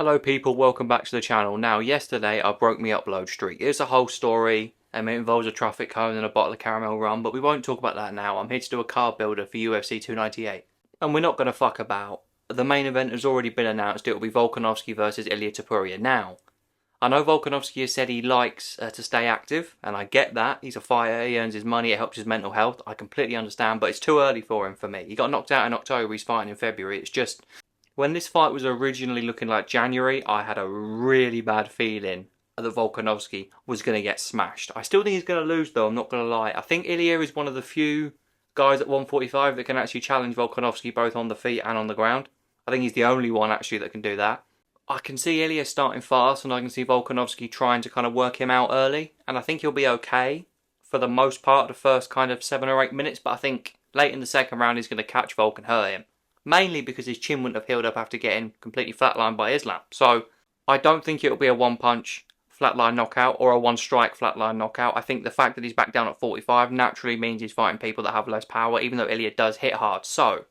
Hello people, welcome back to the channel. Now yesterday I broke my upload streak. It's a whole story and it involves a traffic cone and a bottle of caramel rum, but we won't talk about that now. I'm here to do a card builder for UFC 298. And we're not going to fuck about. The main event has already been announced. It will be Volkanovski versus Ilia. Now, I know Volkanovski has said he likes to stay active, and I get that. He's a fighter, he earns his money, it helps his mental health. I completely understand, but it's too early for him for me. He got knocked out in October, he's fighting in February. It's just, when this fight was originally looking like January, I had a really bad feeling that Volkanovski was going to get smashed. I still think he's going to lose though, I'm not going to lie. I think Ilia is one of the few guys at 145 that can actually challenge Volkanovski both on the feet and on the ground. I think he's the only one actually that can do that. I can see Ilia starting fast and I can see Volkanovski trying to kind of work him out early. And I think he'll be okay for the most part of the first kind of 7 or 8 minutes. But I think late in the second round he's going to catch Volk and hurt him. Mainly because his chin wouldn't have healed up after getting completely flatlined by Islam. So I don't think it'll be a one-punch flatline knockout or a one-strike flatline knockout. I think the fact that he's back down at 45 naturally means he's fighting people that have less power, even though Ilia does hit hard. So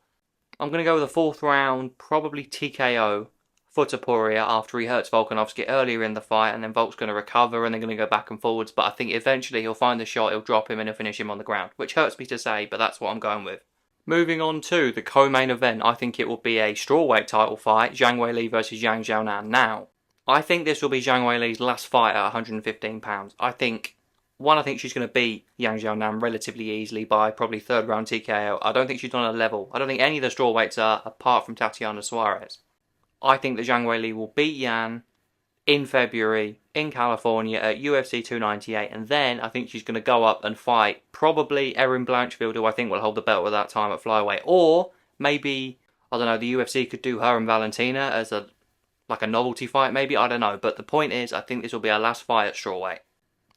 I'm going to go with a 4th round, probably TKO for Topuria after he hurts Volkanovski earlier in the fight, and then Volk's going to recover and they're going to go back and forwards. But I think eventually he'll find the shot, he'll drop him and he'll finish him on the ground, which hurts me to say, but that's what I'm going with. Moving on to the co-main event, I think it will be a strawweight title fight, Jangle versus Yang. Now, I think this will be Zhang Weili's last fight at 115 pounds. I think she's going to beat Yang relatively easily by probably 3rd round TKO. I don't think she's on a level. I don't think any of the strawweights are, apart from Tatiana Suarez. I think that Zhang Weili will beat Yan in February in California at UFC 298, and then I think she's going to go up and fight probably Erin Blanchfield, who I think will hold the belt at that time at flyweight, or maybe, I don't know, the UFC could do her and Valentina as a novelty fight maybe, I don't know, but the point is I think this will be her last fight at strawweight.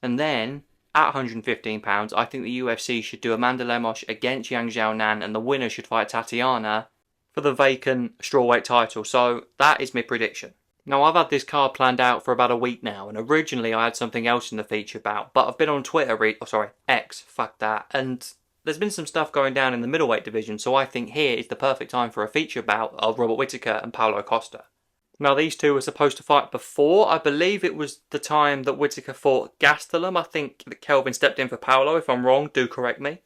And then at 115 pounds I think the UFC should do Amanda Lemos against Yang Xiaonan, and the winner should fight Tatiana for the vacant strawweight title. So that is my prediction. Now, I've had this card planned out for about a week now, and originally I had something else in the feature bout, but I've been on Twitter, X, fuck that, and there's been some stuff going down in the middleweight division, so I think here is the perfect time for a feature bout of Robert Whitaker and Paulo Costa. Now, these two were supposed to fight before. I believe it was the time that Whitaker fought Gastelum. I think that Kelvin stepped in for Paulo. If I'm wrong, do correct me.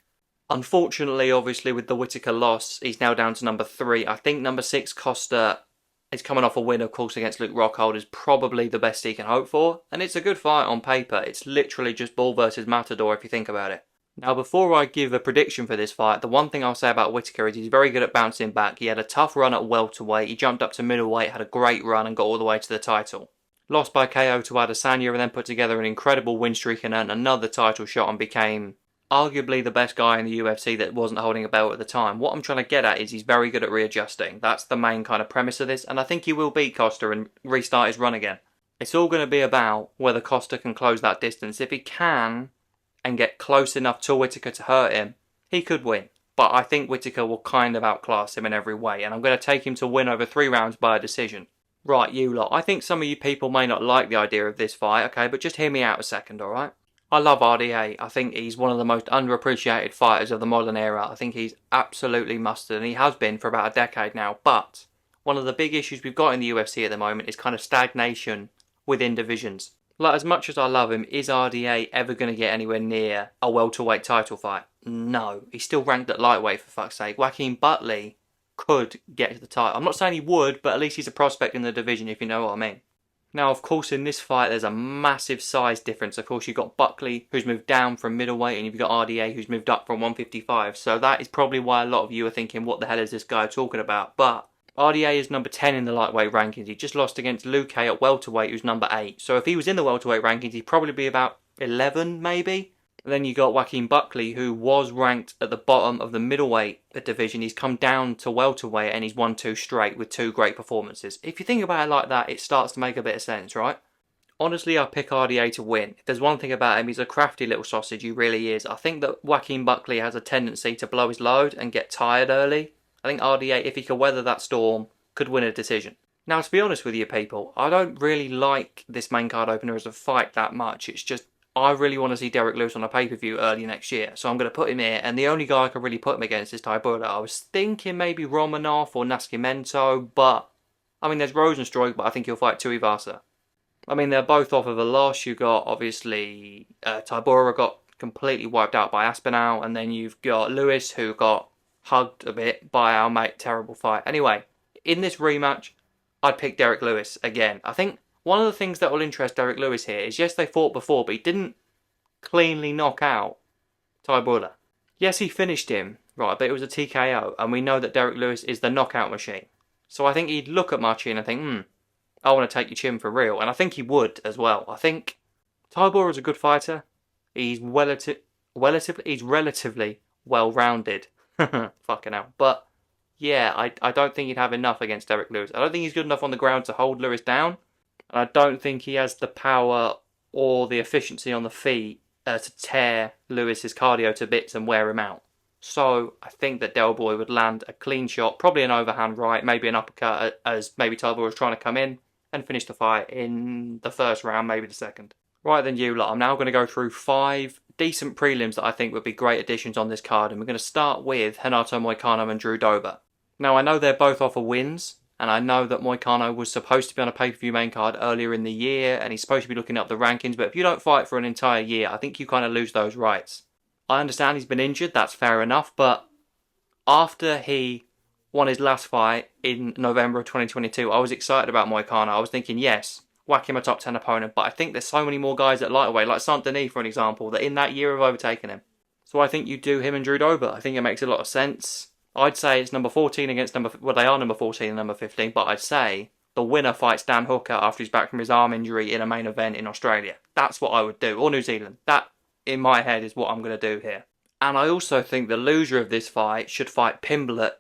Unfortunately, obviously, with the Whitaker loss, he's now down to number 3. I think number 6, Costa, is coming off a win, of course, against Luke Rockhold, is probably the best he can hope for. And it's a good fight on paper. It's literally just bull versus matador if you think about it. Now, before I give a prediction for this fight, the one thing I'll say about Whitaker is he's very good at bouncing back. He had a tough run at welterweight. He jumped up to middleweight, had a great run and got all the way to the title. Lost by KO to Adesanya and then put together an incredible win streak and earned another title shot and became arguably the best guy in the UFC that wasn't holding a belt at the time. What I'm trying to get at is he's very good at readjusting. That's the main kind of premise of this, and I think he will beat Costa and restart his run again. It's all going to be about whether Costa can close that distance. If he can, and get close enough to Whitaker to hurt him, he could win. But I think Whitaker will kind of outclass him in every way, and I'm going to take him to win over 3 rounds by a decision. Right, you lot, I think some of you people may not like the idea of this fight, okay, but just hear me out a second, alright? I love RDA. I think he's one of the most underappreciated fighters of the modern era. I think he's absolutely mustard, and he has been for about a decade now. But one of the big issues we've got in the UFC at the moment is kind of stagnation within divisions. Like, as much as I love him, is RDA ever going to get anywhere near a welterweight title fight? No. He's still ranked at lightweight, for fuck's sake. Joaquin Buckley could get to the title. I'm not saying he would, but at least he's a prospect in the division, if you know what I mean. Now, of course, in this fight, there's a massive size difference. Of course, you've got Buckley, who's moved down from middleweight, and you've got RDA, who's moved up from 155. So that is probably why a lot of you are thinking, what the hell is this guy talking about? But RDA is number 10 in the lightweight rankings. He just lost against Luque at welterweight, who's number 8. So if he was in the welterweight rankings, he'd probably be about 11, maybe. And then you got Joaquin Buckley, who was ranked at the bottom of the middleweight division. He's come down to welterweight and he's won 2 straight with 2 great performances. If you think about it like that, it starts to make a bit of sense, right? Honestly, I pick RDA to win. If there's one thing about him, he's a crafty little sausage, he really is. I think that Joaquin Buckley has a tendency to blow his load and get tired early. I think RDA, if he could weather that storm, could win a decision. Now, to be honest with you people, I don't really like this main card opener as a fight that much. It's just, I really want to see Derek Lewis on a pay-per-view early next year, so I'm going to put him here, and the only guy I can really put him against is Tybura. I was thinking maybe Romanov or Nascimento, but I mean, there's Rosenstruik, but I think he'll fight Tuivasa. I mean, they're both off of a loss. You got, obviously, Tybura got completely wiped out by Aspinall, and then you've got Lewis, who got hugged a bit by our mate. Terrible fight. Anyway, in this rematch, I'd pick Derek Lewis again. I think one of the things that will interest Derek Lewis here is, yes, they fought before, but he didn't cleanly knock out Tybura. Yes, he finished him, right, but it was a TKO, and we know that Derek Lewis is the knockout machine. So I think he'd look at my chin and think, I want to take your chin for real. And I think he would as well. I think Tybura is a good fighter. He's relatively well-rounded. Fucking hell. But, yeah, I don't think he'd have enough against Derek Lewis. I don't think he's good enough on the ground to hold Lewis down. And I don't think he has the power or the efficiency on the feet to tear Lewis's cardio to bits and wear him out. So I think that Del Boy would land a clean shot, probably an overhand right, maybe an uppercut, as maybe Tybura was trying to come in and finish the fight in the first round, maybe the second. Right then, you lot, I'm now going to go through 5 decent prelims that I think would be great additions on this card, and we're going to start with Renato Moicano and Drew Dober. Now, I know they're both off of wins, and I know that Moicano was supposed to be on a pay-per-view main card earlier in the year, and he's supposed to be looking up the rankings, but if you don't fight for an entire year, I think you kind of lose those rights. I understand he's been injured, that's fair enough, but after he won his last fight in November of 2022, I was excited about Moicano. I was thinking, yes, whack him a top 10 opponent, but I think there's so many more guys at lightweight, like Saint-Denis for an example, that in that year have overtaken him. So I think you do him and Drew Dober. I think it makes a lot of sense. I'd say it's number 14 against they are number 14 and number 15, but I'd say the winner fights Dan Hooker after he's back from his arm injury in a main event in Australia. That's what I would do, or New Zealand. That, in my head, is what I'm going to do here. And I also think the loser of this fight should fight Pimblett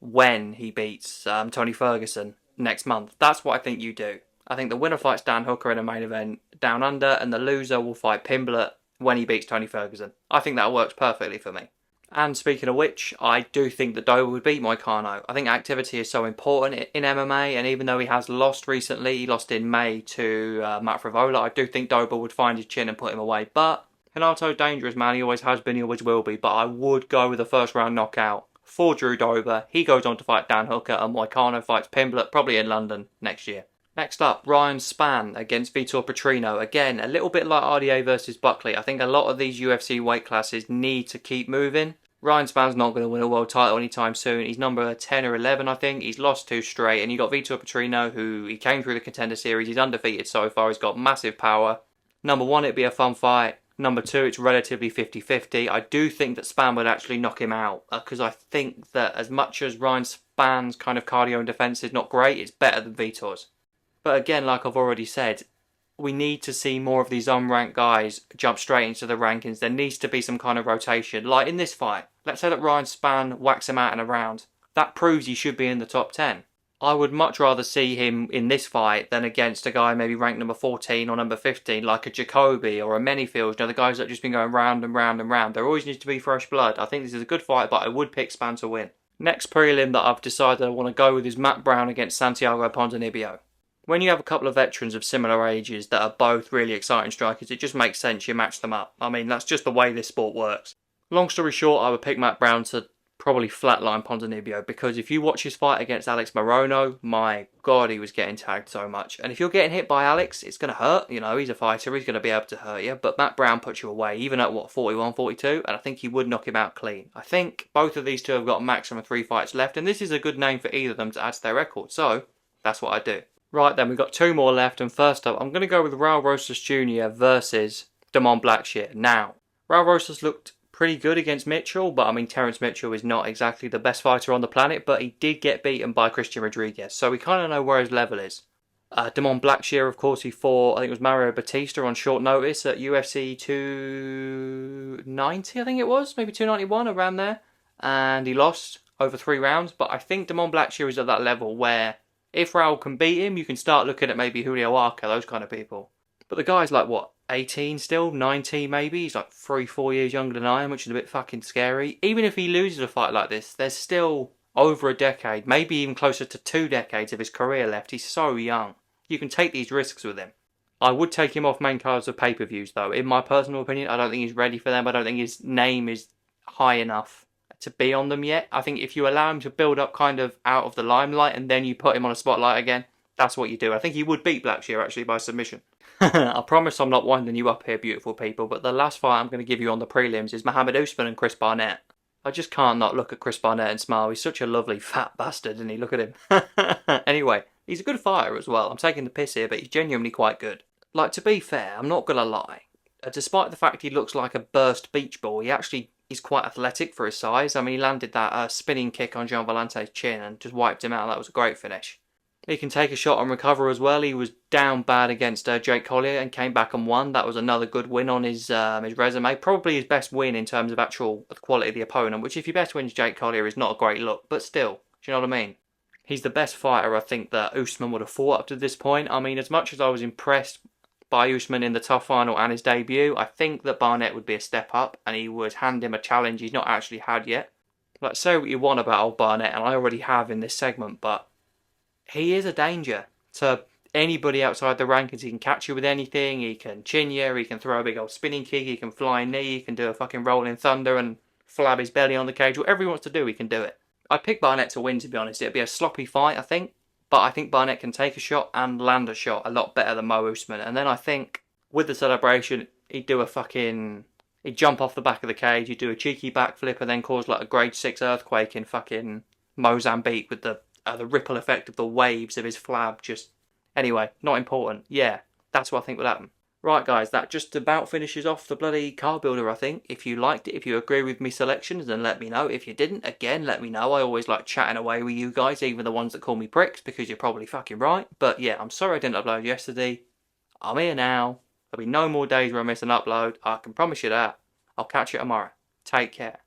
when he beats Tony Ferguson next month. That's what I think you do. I think the winner fights Dan Hooker in a main event down under, and the loser will fight Pimblett when he beats Tony Ferguson. I think that works perfectly for me. And speaking of which, I do think that Dober would beat Moicano. I think activity is so important in MMA, and even though he has lost recently, he lost in May to Matt Frivola, I do think Dober would find his chin and put him away. But Renato's dangerous, man. He always has been, he always will be. But I would go with a first round knockout for Drew Dober. He goes on to fight Dan Hooker, and Moicano fights Pimblett, probably in London next year. Next up, Ryan Spann against Vitor Petrino. Again, a little bit like RDA versus Buckley. I think a lot of these UFC weight classes need to keep moving. Ryan Spann's not going to win a world title anytime soon. He's number 10 or 11, I think. He's lost 2 straight. And you got Vitor Petrino, who he came through the Contender Series. He's undefeated so far. He's got massive power. Number 1, it'd be a fun fight. Number 2, it's relatively 50-50. I do think that Spann would actually knock him out. Because I think that as much as Ryan Spann's kind of cardio and defence is not great, it's better than Vitor's. But again, like I've already said, we need to see more of these unranked guys jump straight into the rankings. There needs to be some kind of rotation. Like in this fight, let's say that Ryan Spann whacks him out in a round. That proves he should be in the top 10. I would much rather see him in this fight than against a guy maybe ranked number 14 or number 15, like a Jacoby or a Manyfield. You know, the guys that have just been going round and round and round. There always needs to be fresh blood. I think this is a good fight, but I would pick Spann to win. Next prelim that I've decided I want to go with is Matt Brown against Santiago Ponzinibbio. When you have a couple of veterans of similar ages that are both really exciting strikers, it just makes sense you match them up. I mean, that's just the way this sport works. Long story short, I would pick Matt Brown to probably flatline Ponzinibbio, because if you watch his fight against Alex Morono, my God, he was getting tagged so much. And if you're getting hit by Alex, it's going to hurt. You know, he's a fighter, he's going to be able to hurt you. But Matt Brown puts you away, even at, 41, 42? And I think he would knock him out clean. I think both of these two have got a maximum 3 fights left, and this is a good name for either of them to add to their record. So, that's what I do. Right then, we've got 2 more left, and first up, I'm going to go with Raul Rosas Jr. versus Damon Blacksher. Now, Raul Rosas looked pretty good against Mitchell, but I mean, Terence Mitchell is not exactly the best fighter on the planet, but he did get beaten by Christian Rodriguez, so we kind of know where his level is. Damon Blacksher, of course, he fought, I think it was Mario Batista on short notice at UFC 290, I think it was, maybe 291, around there, and he lost over 3 rounds, but I think Damon Blacksher is at that level where if Raul can beat him, you can start looking at maybe Julio Arca, those kind of people. But the guy's like, 18 still? 19 maybe? He's like 3-4 years younger than I am, which is a bit fucking scary. Even if he loses a fight like this, there's still over a decade, maybe even closer to 2 decades of his career left. He's so young. You can take these risks with him. I would take him off main cards of pay-per-views though. In my personal opinion, I don't think he's ready for them. I don't think his name is high enough to be on them yet. I think if you allow him to build up kind of out of the limelight and then you put him on a spotlight again, that's what you do. I think he would beat Blacksher actually by submission. I promise I'm not winding you up here, beautiful people, but the last fight I'm going to give you on the prelims is Mohammed Usman and Chris Barnett. I just can't not look at Chris Barnett and smile. He's such a lovely fat bastard, isn't he? Look at him. Anyway, he's a good fighter as well. I'm taking the piss here, but he's genuinely quite good. Like, to be fair, I'm not going to lie. Despite the fact he looks like a burst beach ball, he's quite athletic for his size. I mean, he landed that spinning kick on Jean Valente's chin and just wiped him out. That was a great finish. He can take a shot and recover as well. He was down bad against Jake Collier and came back and won. That was another good win on his resume. Probably his best win in terms of actual quality of the opponent, which if your best win's Jake Collier is not a great look, but still, do you know what I mean? He's the best fighter I think that Usman would have fought up to this point. I mean, as much as I was impressed by Usman in the tough final and his debut, I think that Barnett would be a step up and he would hand him a challenge he's not actually had yet. Like, say what you want about old Barnett, and I already have in this segment, but he is a danger to anybody outside the rankings. He can catch you with anything, he can chin you, he can throw a big old spinning kick, he can fly knee, he can do a fucking rolling thunder and flab his belly on the cage. Whatever he wants to do, he can do it. I'd pick Barnett to win, to be honest. It'd be a sloppy fight, I think. But I think Barnett can take a shot and land a shot a lot better than Mo Usman. And then I think with the celebration, he'd jump off the back of the cage, he'd do a cheeky backflip and then cause like a grade 6 earthquake in fucking Mozambique with the ripple effect of the waves of his flab. Just, anyway, not important. Yeah, that's what I think would happen. Right, guys, that just about finishes off the bloody card builder, I think. If you liked it, if you agree with me selections, then let me know. If you didn't, again, let me know. I always like chatting away with you guys, even the ones that call me pricks, because you're probably fucking right. But yeah, I'm sorry I didn't upload yesterday. I'm here now. There'll be no more days where I miss an upload. I can promise you that. I'll catch you tomorrow. Take care.